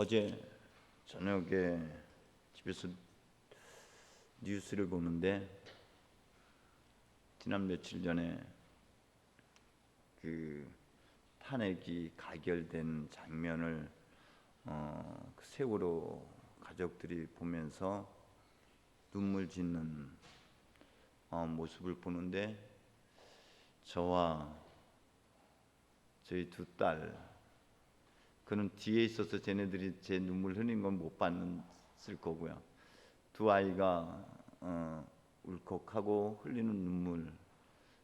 어제 저녁에 집에서 뉴스를 보는데 지난 며칠 전에 그 탄핵이 가결된 장면을 그 세월호 가족들이 보면서 눈물 짓는 모습을 보는데 저와 저희 두 딸, 그는 뒤에 있어서 쟤네들이 제 눈물 흘리는 건 못 봤을 거고요. 두 아이가 울컥하고 흘리는 눈물,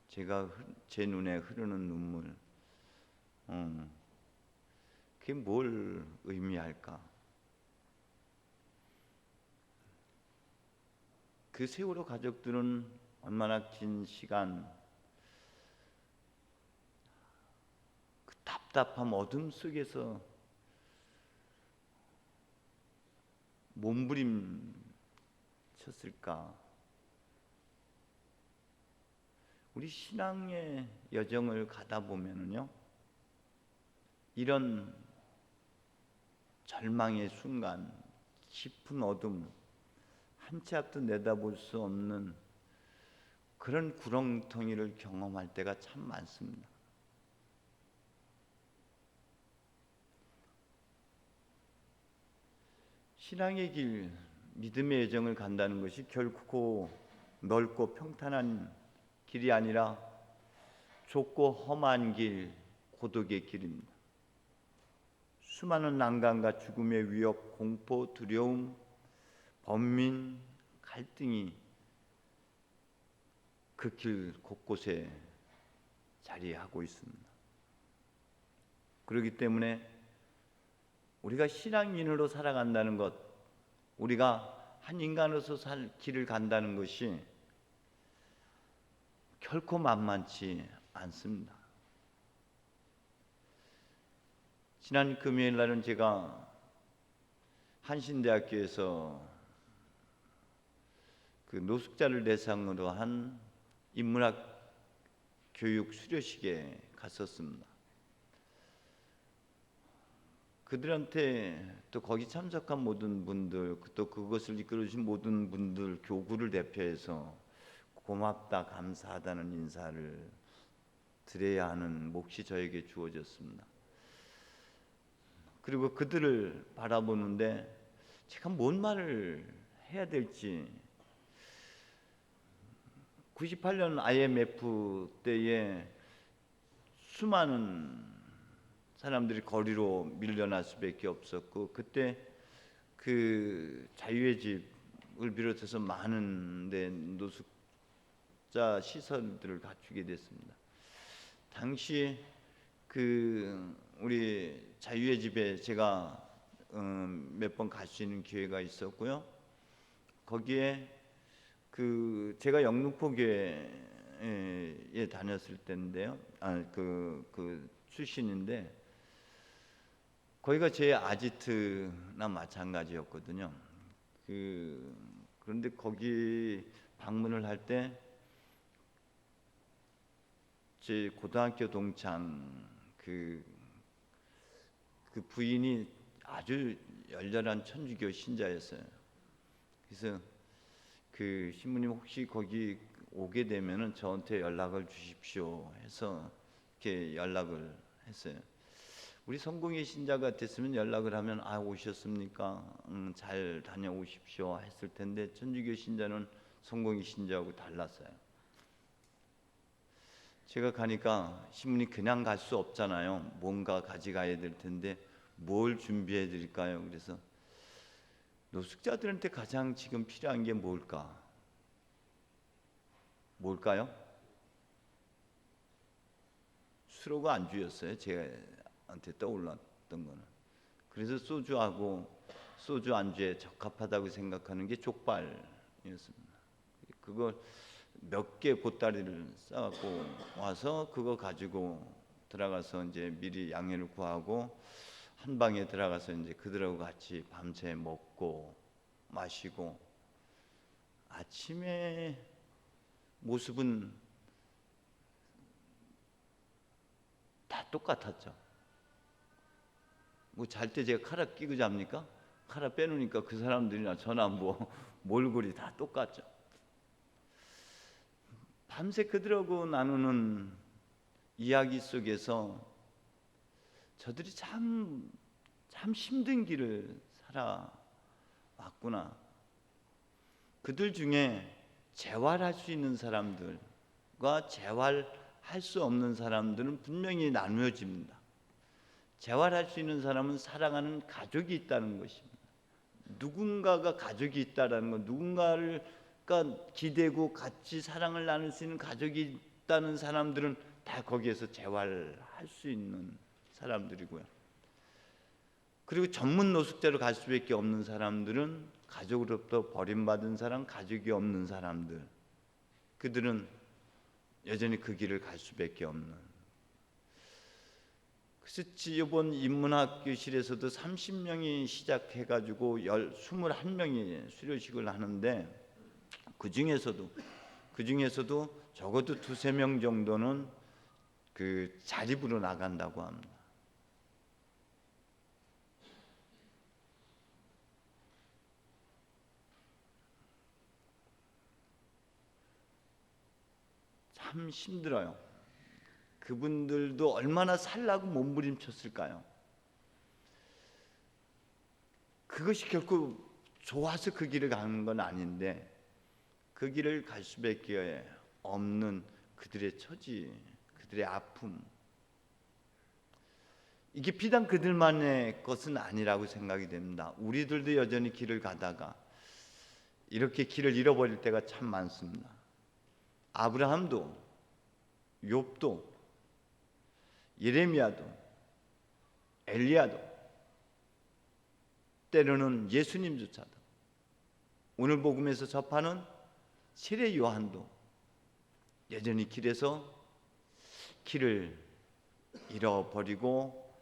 제 눈에 흐르는 눈물, 그게 뭘 의미할까? 그 세월호 가족들은 얼마나 긴 시간 그 답답함, 어둠 속에서 몸부림쳤을까? 우리 신앙의 여정을 가다 보면은요, 이런 절망의 순간, 깊은 어둠, 한 치 앞도 내다볼 수 없는 그런 구렁텅이를 경험할 때가 참 많습니다. 신앙의 길, 믿음의 여정을 간다는 것이 결코 넓고 평탄한 길이 아니라 좁고 험한 길, 고독의 길입니다. 수많은 난간과 죽음의 위협, 공포, 두려움, 번민, 갈등이 그 길 곳곳에 자리하고 있습니다. 그렇기 때문에 우리가 신앙인으로 살아간다는 것, 우리가 한 인간으로서 살 길을 간다는 것이 결코 만만치 않습니다. 지난 금요일 날은 제가 한신대학교에서 그 노숙자를 대상으로 한 인문학 교육 수료식에 갔었습니다. 그들한테 또 거기 참석한 모든 분들, 또 그것을 이끌어주신 모든 분들, 교구를 대표해서 고맙다, 감사하다는 인사를 드려야 하는 몫이 저에게 주어졌습니다. 그리고 그들을 바라보는데 제가 뭔 말을 해야 될지, 98년 IMF 때에 수많은 사람들이 거리로 밀려날 수밖에 없었고, 그때 그 자유의 집을 비롯해서 많은 데 노숙자 시설들을 갖추게 됐습니다. 당시 그 우리 자유의 집에 제가 몇 번 갈 수 있는 기회가 있었고요. 거기에 그 제가 영등포교회에 다녔을 때인데요. 그 출신인데 거기가 제 아지트나 마찬가지였거든요. 그런데 거기 방문을 할 때 제 고등학교 동창 그 부인이 아주 열렬한 천주교 신자였어요. 그래서 그 신부님 혹시 거기 오게 되면은 저한테 연락을 주십시오 해서 이렇게 연락을 했어요. 우리 성공의 신자 같았으면 연락을 하면 오셨습니까? 잘 다녀오십시오 했을 텐데 천주교 신자는 성공의 신자하고 달랐어요. 제가 가니까 신부님 그냥 갈 수 없잖아요. 뭔가 가져가야 될 텐데 뭘 준비해 드릴까요? 그래서 노숙자들한테 가장 지금 필요한 게 뭘까요? 수로가 안주였어요. 제한테 떠올랐던 거는. 그래서 소주 안주에 적합하다고 생각하는 게 족발이었습니다. 그걸 몇 개 보따리를 싸갖고 와서 그거 가지고 들어가서 이제 미리 양해를 구하고 한 방에 들어가서 이제 그들하고 같이 밤새 먹고 마시고, 아침에 모습은 다 똑같았죠. 뭐 잘 때 제가 카라 끼고 잡니까? 카라 빼놓으니까 그 사람들이나 저나 뭐 몰골이 다 똑같죠. 밤새 그들하고 나누는 이야기 속에서 저들이 참 힘든 길을 살아왔구나. 그들 중에 재활할 수 있는 사람들과 재활할 수 없는 사람들은 분명히 나누어집니다. 재활할 수 있는 사람은 사랑하는 가족이 있다는 것입니다. 누군가가 가족이 있다는 건 누군가를 기대고 같이 사랑을 나눌 수 있는 가족이 있다는 사람들은 다 거기에서 재활할 수 있는 사람들이고요. 그리고 전문 노숙자로 갈 수밖에 없는 사람들은 가족으로부터 버림받은 사람, 가족이 없는 사람들, 그들은 여전히 그 길을 갈 수밖에 없는. 그래서 이번 인문학 교실에서도 30명이 시작해가지고 21명이 수료식을 하는데 그 중에서도 적어도 2-3명 정도는 그 자립으로 나간다고 합니다. 참 힘들어요. 그분들도 얼마나 살라고 몸부림쳤을까요? 그것이 결코 좋아서 그 길을 가는 건 아닌데 그 길을 갈 수밖에 없는 그들의 처지, 그들의 아픔, 이게 비단 그들만의 것은 아니라고 생각이 됩니다. 우리들도 여전히 길을 가다가 이렇게 길을 잃어버릴 때가 참 많습니다. 아브라함도, 욥도, 예레미야도, 엘리야도, 때로는 예수님조차도, 오늘 복음에서 접하는 세례 요한도 여전히 길에서 길을 잃어버리고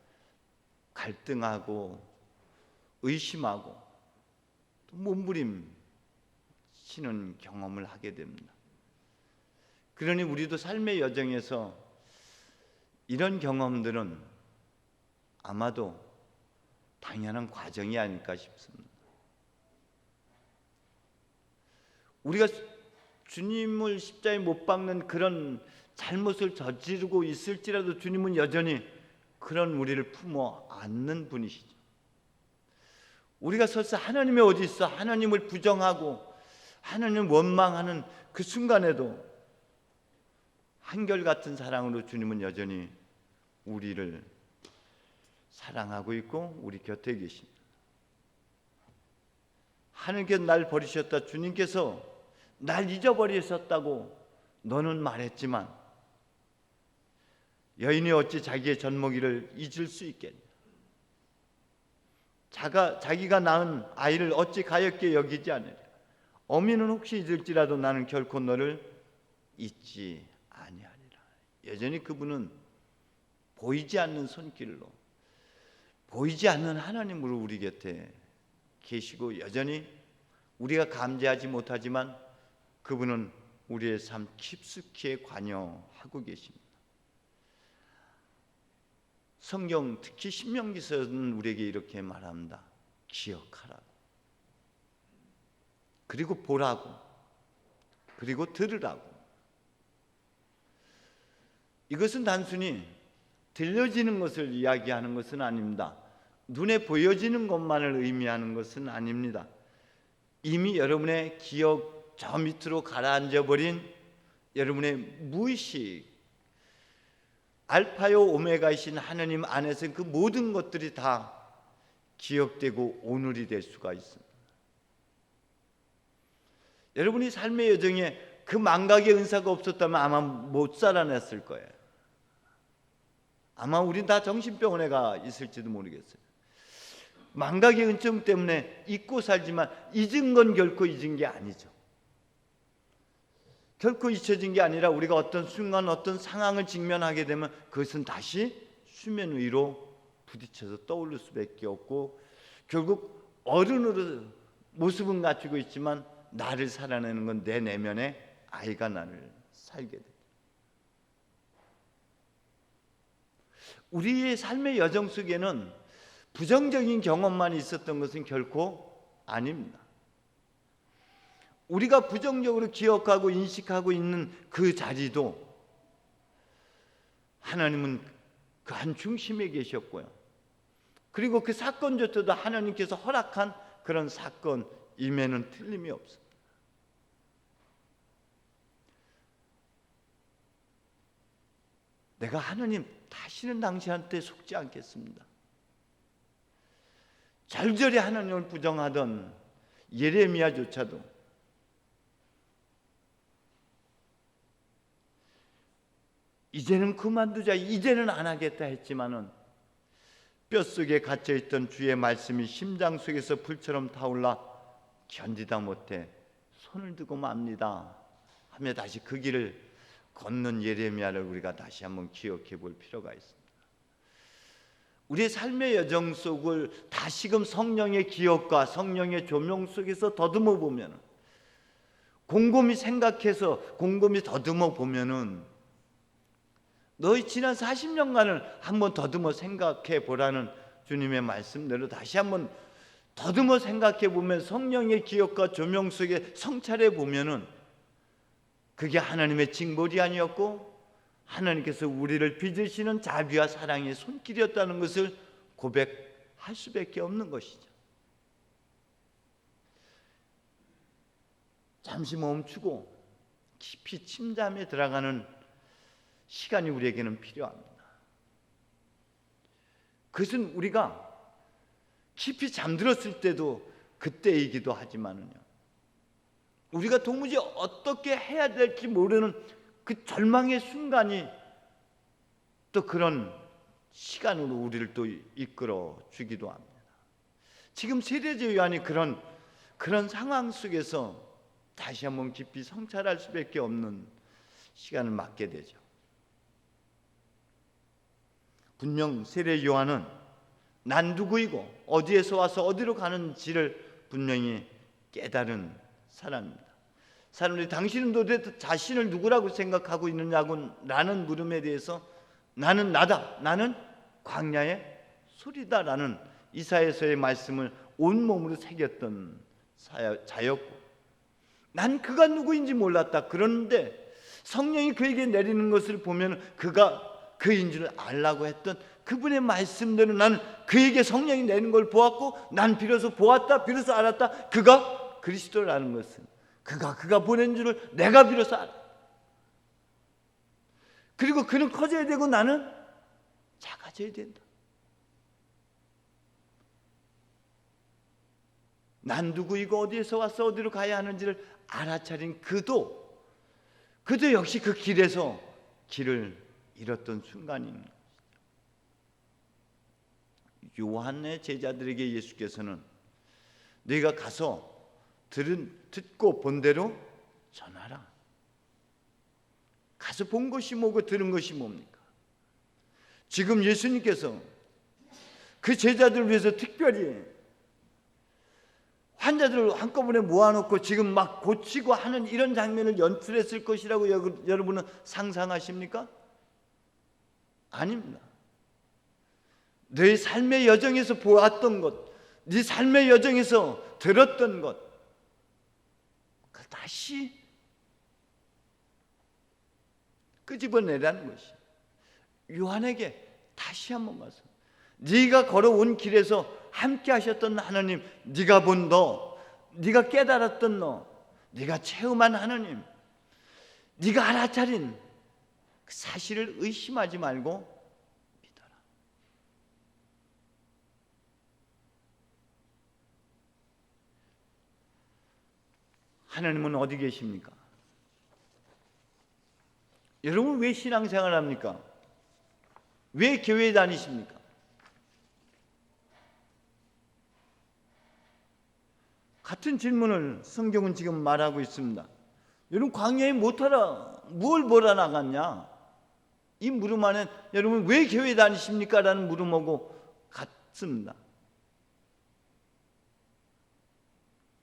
갈등하고 의심하고 또 몸부림치는 경험을 하게 됩니다. 그러니 우리도 삶의 여정에서 이런 경험들은 아마도 당연한 과정이 아닐까 싶습니다. 우리가 주님을 십자가에 못 박는 그런 잘못을 저지르고 있을지라도 주님은 여전히 그런 우리를 품어 안는 분이시죠. 우리가 설사 하나님이 어디 있어 하나님을 부정하고 하나님을 원망하는 그 순간에도 한결같은 사랑으로 주님은 여전히 우리를 사랑하고 있고 우리 곁에 계십니다. 하나님께서 날 버리셨다, 주님께서 날 잊어버리셨다고 너는 말했지만 여인이 어찌 자기의 젖먹이를 잊을 수 있겠냐? 자기가 낳은 아이를 어찌 가엾게 여기지 않으랴? 어미는 혹시 잊을지라도 나는 결코 너를 잊지 아니하리라. 여전히 그분은 보이지 않는 손길로 보이지 않는 하나님으로 우리 곁에 계시고 여전히 우리가 감지하지 못하지만 그분은 우리의 삶 깊숙이 관여하고 계십니다. 성경 특히 신명기서는 우리에게 이렇게 말합니다. 기억하라고, 그리고 보라고, 그리고 들으라고. 이것은 단순히 들려지는 것을 이야기하는 것은 아닙니다. 눈에 보여지는 것만을 의미하는 것은 아닙니다. 이미 여러분의 기억 저 밑으로 가라앉아버린 여러분의 무의식, 알파요 오메가이신 하나님 안에서 그 모든 것들이 다 기억되고 오늘이 될 수가 있습니다. 여러분이 삶의 여정에 그 망각의 은사가 없었다면 아마 못 살아냈을 거예요. 아마 우린 다 정신병원에 가 있을지도 모르겠어요. 망각의 은총 때문에 잊고 살지만 잊은 건 결코 잊은 게 아니죠. 결코 잊혀진 게 아니라 우리가 어떤 순간 어떤 상황을 직면하게 되면 그것은 다시 수면 위로 부딪혀서 떠오를 수밖에 없고 결국 어른으로 모습은 갖추고 있지만 나를 살아내는 건 내 내면의 아이가 나를 살게 됩니다. 우리의 삶의 여정 속에는 부정적인 경험만 있었던 것은 결코 아닙니다. 우리가 부정적으로 기억하고 인식하고 있는 그 자리도 하나님은 그 한 중심에 계셨고요. 그리고 그 사건조차도 하나님께서 허락한 그런 사건임에는 틀림이 없습니다. 내가 하나님 다시는 당신한테 속지 않겠습니다. 절절히 하나님을 부정하던 예레미야조차도 이제는 그만두자, 이제는 안 하겠다 했지만은 뼛속에 갇혀있던 주의 말씀이 심장 속에서 불처럼 타올라 견디다 못해 손을 들고 맙니다 하며 다시 그 길을 걷는 예레미야를 우리가 다시 한번 기억해 볼 필요가 있습니다. 우리의 삶의 여정 속을 다시금 성령의 기억과 성령의 조명 속에서 더듬어 보면, 곰곰이 생각해서 곰곰이 더듬어 보면은 너희 지난 40년간을 한번 더듬어 생각해 보라는 주님의 말씀대로 다시 한번 더듬어 생각해 보면 성령의 기억과 조명 속에 성찰해 보면은 그게 하나님의 징벌이 아니었고 하나님께서 우리를 빚으시는 자비와 사랑의 손길이었다는 것을 고백할 수밖에 없는 것이죠. 잠시 멈추고 깊이 침잠에 들어가는 시간이 우리에게는 필요합니다. 그것은 우리가 깊이 잠들었을 때도 그때이기도 하지만은요, 우리가 도무지 어떻게 해야 될지 모르는 그 절망의 순간이 또 그런 시간으로 우리를 또 이끌어 주기도 합니다. 지금 세례자 요한이 그런 상황 속에서 다시 한번 깊이 성찰할 수밖에 없는 시간을 맞게 되죠. 분명 세례 요한은 난 누구이고 어디에서 와서 어디로 가는지를 분명히 깨달은 사람입니다. 사람들이 당신은 도대체 자신을 누구라고 생각하고 있느냐고 라는 물음에 대해서 나는 나다, 나는 광야의 소리다라는 이사야서의 말씀을 온몸으로 새겼던 자였고, 난 그가 누구인지 몰랐다. 그런데 성령이 그에게 내리는 것을 보면 그가 그인 줄 알라고 했던 그분의 말씀대로 나는 그에게 성령이 내는 걸 보았고, 난 비로소 보았다, 비로소 알았다. 그가 그리스도라는 것은 그가 보낸 줄을 내가 비로소 알아. 그리고 그는 커져야 되고 나는 작아져야 된다. 난 누구이고 어디에서 와서 어디로 가야 하는지를 알아차린 그도 역시 그 길에서 길을 잃었던 순간입니다. 요한의 제자들에게 예수께서는 너희가 가서 듣고 본 대로 전하라. 가서 본 것이 뭐고 들은 것이 뭡니까? 지금 예수님께서 그 제자들을 위해서 특별히 환자들을 한꺼번에 모아놓고 지금 막 고치고 하는 이런 장면을 연출했을 것이라고 여러분은 상상하십니까? 아닙니다. 내 삶의 여정에서 보았던 것, 네 삶의 여정에서 들었던 것, 그걸 다시 끄집어내라는 것이 요한에게 다시 한번 가서 네가 걸어온 길에서 함께 하셨던 하나님, 네가 본 너, 네가 깨달았던 너, 네가 체험한 하나님, 네가 알아차린 그 사실을 의심하지 말고 믿어라. 하나님은 어디 계십니까? 여러분 왜 신앙생활 합니까? 왜 교회 다니십니까? 같은 질문을 성경은 지금 말하고 있습니다. 여러분 광야에 못하라 뭘 몰아 나갔냐? 이 물음 안에 여러분 왜 교회 다니십니까? 라는 물음하고 같습니다.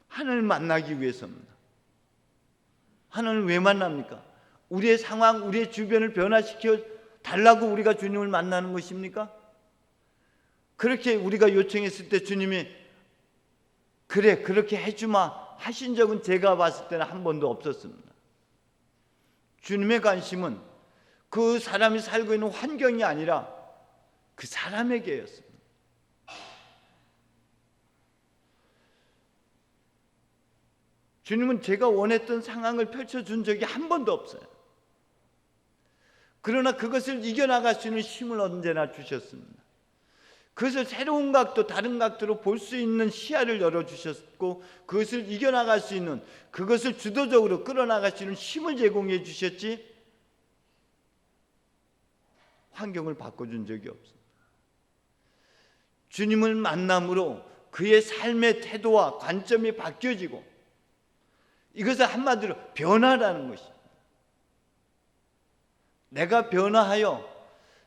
하나님을 만나기 위해서입니다. 하나님을 왜 만납니까? 우리의 상황, 우리의 주변을 변화시켜 달라고 우리가 주님을 만나는 것입니까? 그렇게 우리가 요청했을 때 주님이 그래 그렇게 해주마 하신 적은 제가 봤을 때는 한 번도 없었습니다. 주님의 관심은 그 사람이 살고 있는 환경이 아니라 그 사람에게였습니다. 주님은 제가 원했던 상황을 펼쳐준 적이 한 번도 없어요. 그러나 그것을 이겨나갈 수 있는 힘을 언제나 주셨습니다. 그것을 새로운 각도, 다른 각도로 볼 수 있는 시야를 열어주셨고, 그것을 이겨나갈 수 있는, 그것을 주도적으로 끌어나갈 수 있는 힘을 제공해 주셨지 환경을 바꿔준 적이 없습니다. 주님을 만남으로 그의 삶의 태도와 관점이 바뀌어지고, 이것을 한마디로 변화라는 것입니다. 내가 변화하여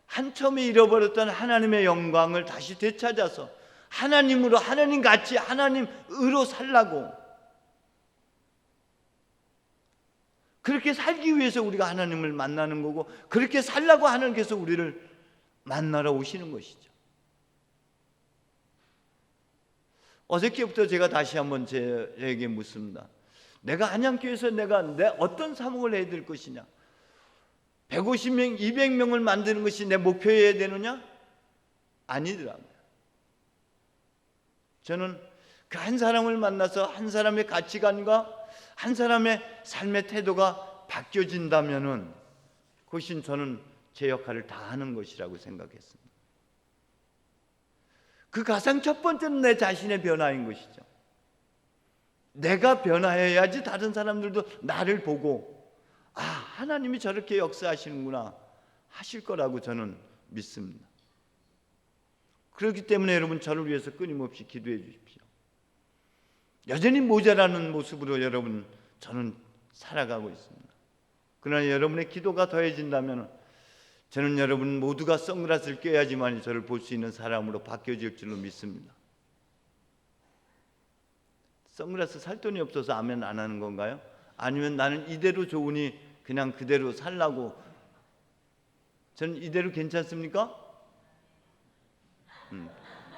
한참에 잃어버렸던 하나님의 영광을 다시 되찾아서 하나님으로, 하나님같이 하나님으로 살라고, 그렇게 살기 위해서 우리가 하나님을 만나는 거고, 그렇게 살라고 하나님께서 우리를 만나러 오시는 것이죠. 어저께부터 제가 다시 한번 저에게 묻습니다. 내가 한양교회에서 내가 어떤 사목을 해야 될 것이냐? 150명, 200명을 만드는 것이 내 목표여야 되느냐? 아니더라고요. 저는 그 한 사람을 만나서 한 사람의 가치관과 한 사람의 삶의 태도가 바뀌어진다면은 그것이 저는 제 역할을 다 하는 것이라고 생각했습니다. 그 가장 첫 번째는 내 자신의 변화인 것이죠. 내가 변화해야지 다른 사람들도 나를 보고 아, 하나님이 저렇게 역사하시는구나 하실 거라고 저는 믿습니다. 그렇기 때문에 여러분, 저를 위해서 끊임없이 기도해 주십시오. 여전히 모자라는 모습으로 여러분, 저는 살아가고 있습니다. 그러나 여러분의 기도가 더해진다면 저는 여러분 모두가 선글라스를 껴야지만 저를 볼 수 있는 사람으로 바뀌어질 줄로 믿습니다. 선글라스 살 돈이 없어서 아멘 안 하는 건가요? 아니면 나는 이대로 좋으니 그냥 그대로 살라고. 저는 이대로 괜찮습니까?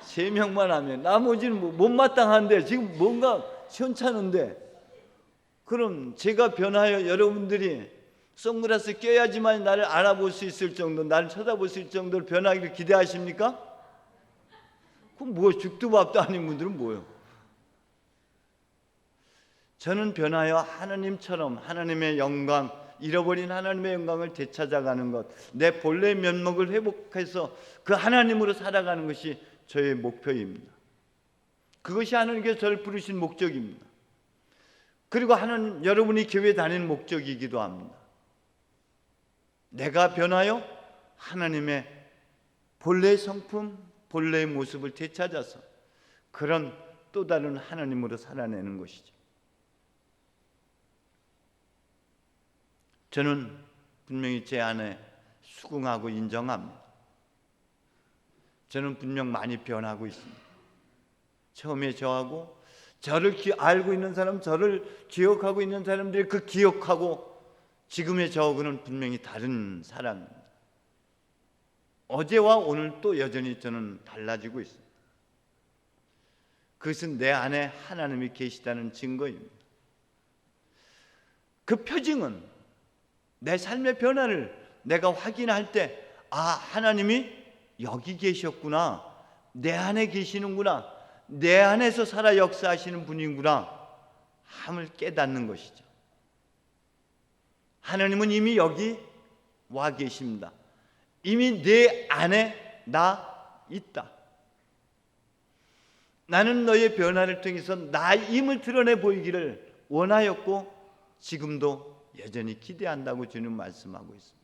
3명만 하면 나머지는 못마땅한데 지금 뭔가 시원찮은데, 그럼 제가 변하여 여러분들이 선글라스 껴야지만 나를 알아볼 수 있을 정도, 나를 쳐다볼 수 있을 정도로 변하기를 기대하십니까? 그럼 뭐 죽도 밥도 아닌 분들은 뭐예요? 저는 변하여 하나님처럼 하나님의 영광, 잃어버린 하나님의 영광을 되찾아가는 것, 내 본래 면목을 회복해서 그 하나님으로 살아가는 것이 저의 목표입니다. 그것이 하나님께서 저를 부르신 목적입니다. 그리고 하나님, 여러분이 교회 다니는 목적이기도 합니다. 내가 변하여 하나님의 본래의 성품, 본래의 모습을 되찾아서 그런 또 다른 하나님으로 살아내는 것이죠. 저는 분명히 제 안에 수긍하고 인정합니다. 저는 분명 많이 변하고 있습니다. 처음에 저하고 저를 알고 있는 사람, 저를 기억하고 있는 사람들이 그 기억하고 지금의 저하고는 분명히 다른 사람입니다. 어제와 오늘 또 여전히 저는 달라지고 있습니다. 그것은 내 안에 하나님이 계시다는 증거입니다. 그 표징은 내 삶의 변화를 내가 확인할 때, 아, 하나님이 여기 계셨구나, 내 안에 계시는구나, 내 안에서 살아 역사하시는 분이구나 함을 깨닫는 것이죠. 하나님은 이미 여기 와 계십니다. 이미 내 안에 나 있다. 나는 너의 변화를 통해서 나임을 드러내 보이기를 원하였고 지금도 여전히 기대한다고 주님 말씀하고 있습니다.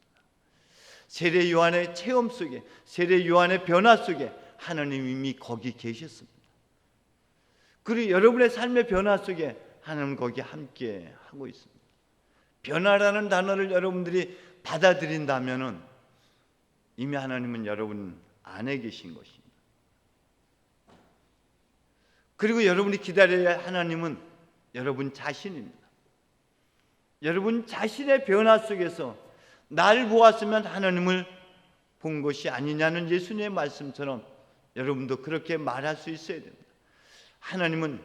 세례 요한의 체험 속에, 세례 요한의 변화 속에 하나님 이미 거기 계셨습니다. 그리고 여러분의 삶의 변화 속에 하나님 거기 함께 하고 있습니다. 변화라는 단어를 여러분들이 받아들인다면 이미 하나님은 여러분 안에 계신 것입니다. 그리고 여러분이 기다려야 할 하나님은 여러분 자신입니다. 여러분 자신의 변화 속에서 나를 보았으면 하나님을 본 것이 아니냐는 예수님의 말씀처럼 여러분도 그렇게 말할 수 있어야 됩니다. 하나님은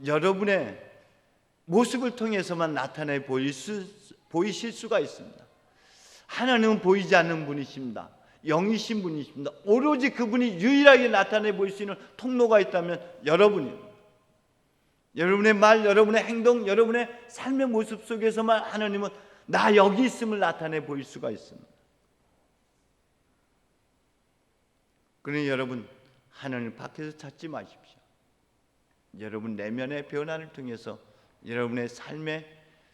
여러분의 모습을 통해서만 나타내 보이실 수가 있습니다. 하나님은 보이지 않는 분이십니다. 영이신 분이십니다. 오로지 그분이 유일하게 나타내 보일 수 있는 통로가 있다면 여러분입니다. 여러분의 말, 여러분의 행동, 여러분의 삶의 모습 속에서만 하나님은 나 여기 있음을 나타내 보일 수가 있습니다. 그러니 여러분, 하나님 밖에서 찾지 마십시오. 여러분 내면의 변화를 통해서, 여러분의 삶의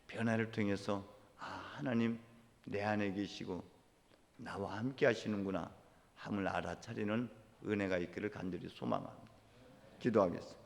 변화를 통해서 하나님 내 안에 계시고 나와 함께 하시는구나 함을 알아차리는 은혜가 있기를 간절히 소망합니다. 기도하겠습니다.